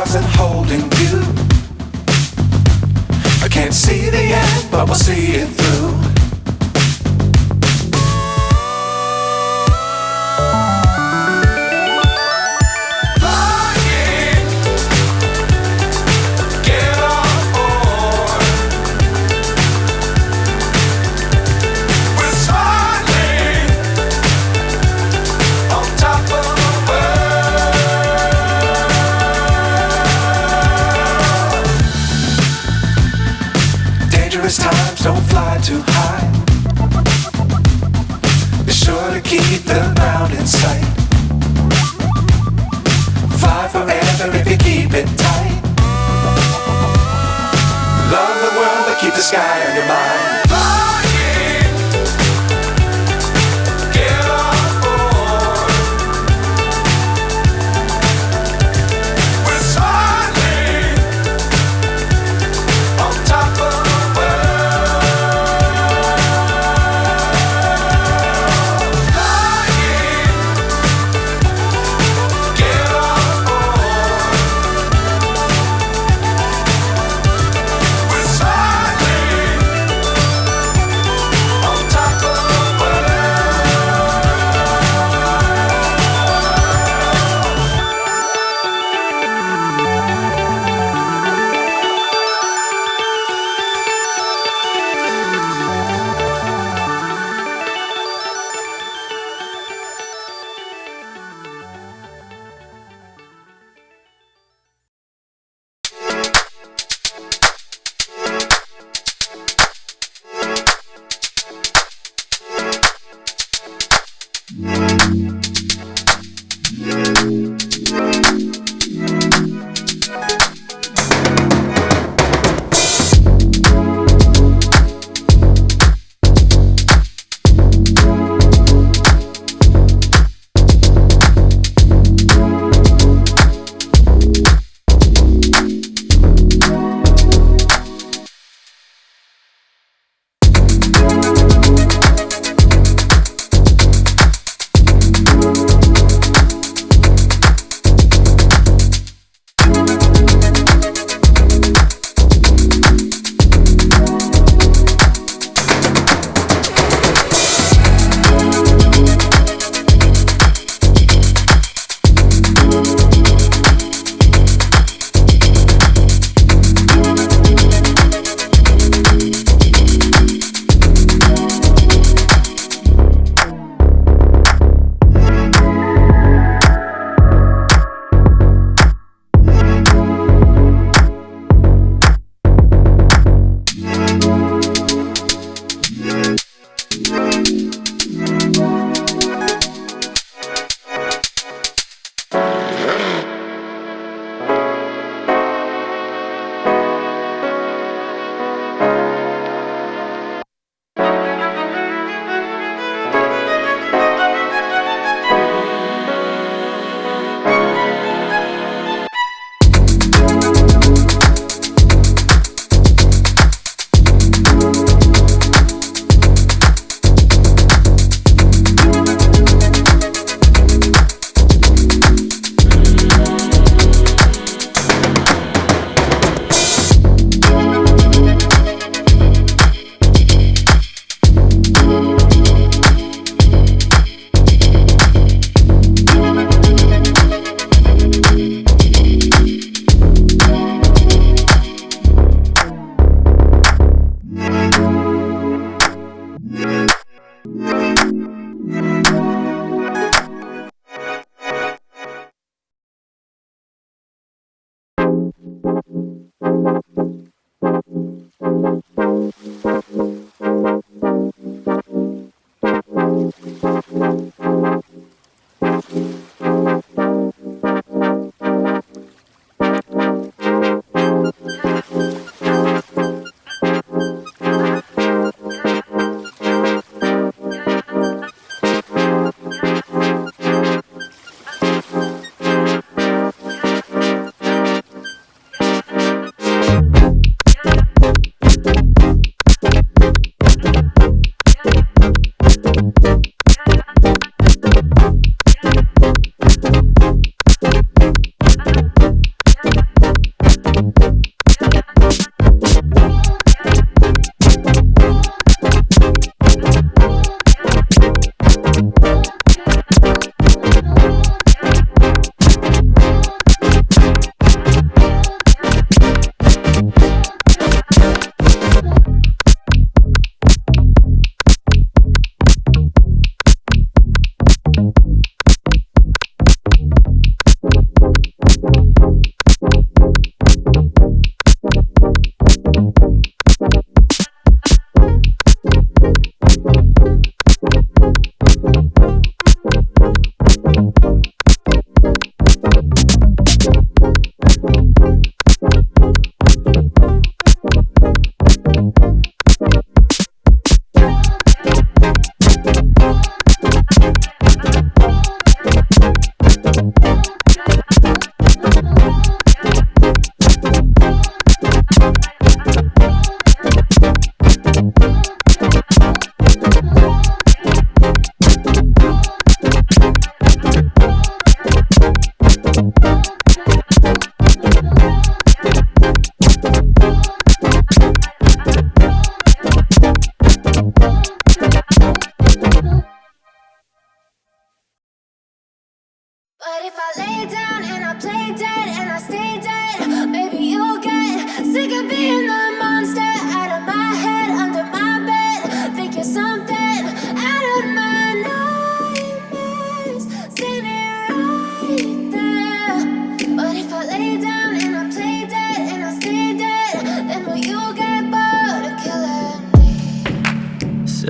stars and holding you. I can't see the end, but we'll see it through. Times don't fly too high. Be sure to keep the ground in sight. Fly forever if you keep it tight. Love the world but keep the sky on your mind.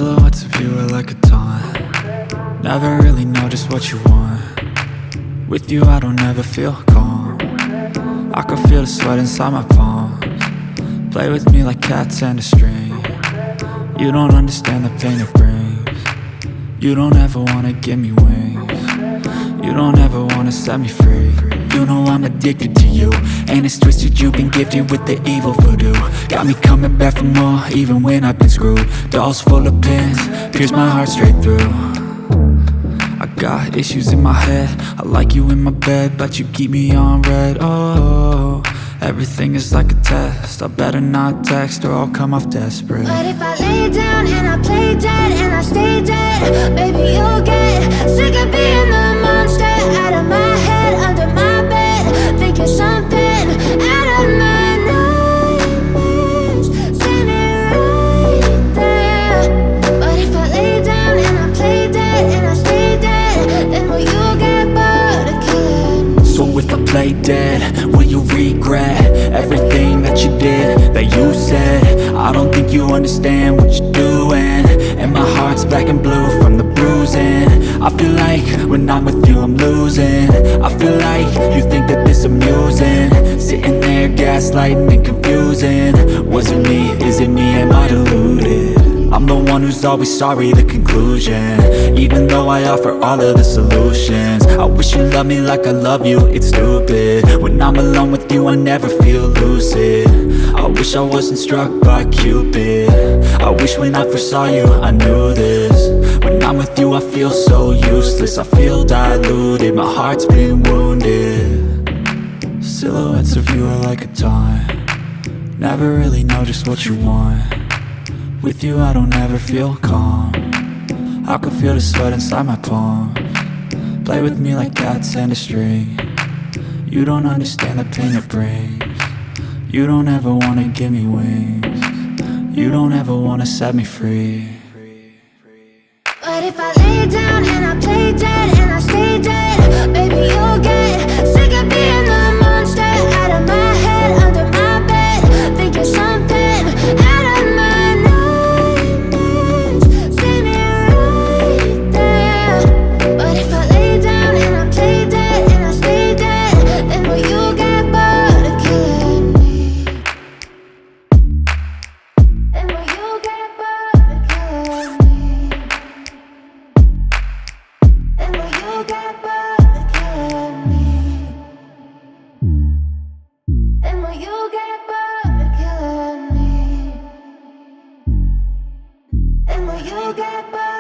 Silhouettes of you are like a taunt. Never really know just what you want. With you I don't ever feel calm. I can feel the sweat inside my palms. Play with me like cats and a string. You don't understand the pain it brings. You don't ever wanna give me wings. You don't ever wanna set me free. You know I'm addicted to you, and it's twisted, you've been gifted with the evil voodoo. Got me coming back for more, even when I've been screwed. Dolls full of pins, pierce my heart straight through. I got issues in my head, I like you in my bed, but you keep me on red. Oh, everything is like a test, I better not text or I'll come off desperate. But if I lay down and I play dead and I stay dead, baby you'll get sick of being the monster out of my head, under my bed, thinking something out of my nightmares, standing right there. But if I lay down and I play dead and I stay dead, then will you get bored of killing me? So if I play dead, will you regret everything that you did, that you said? I don't think you understand what you're doing, and my heart's black and blue from the bruising. I feel like when I'm with you I'm losing. I feel like you think that this amusing, sitting there gaslighting and confusing. Was it me? Is it me? Am I deluded? I'm the one who's always sorry, the conclusion, even though I offer all of the solutions. I wish you loved me like I love you, it's stupid. When I'm alone with you I never feel lucid. I wish I wasn't struck by Cupid. I wish when I first saw you I knew this. When I'm with you I feel so useless, I feel diluted, my heart's been wounded. Silhouettes of you are like a taunt. Never really know just what you want. With you I don't ever feel calm. I can feel the sweat inside my palms. Play with me like cats and a string. You don't understand the pain it brings. You don't ever wanna give me wings. You don't ever wanna set me free. But if I lay down and I play dead and I stay dead, baby you'll get sick of being the monster out of my head, under my bed, thinking something out of my nightmares, standing right there. But if I lay down and I play dead and I stay dead, then will you get bored of killing me? Then will you get bored of killing me? And will you get bored of killing me? And will you get bored of killing me? And will you get bored?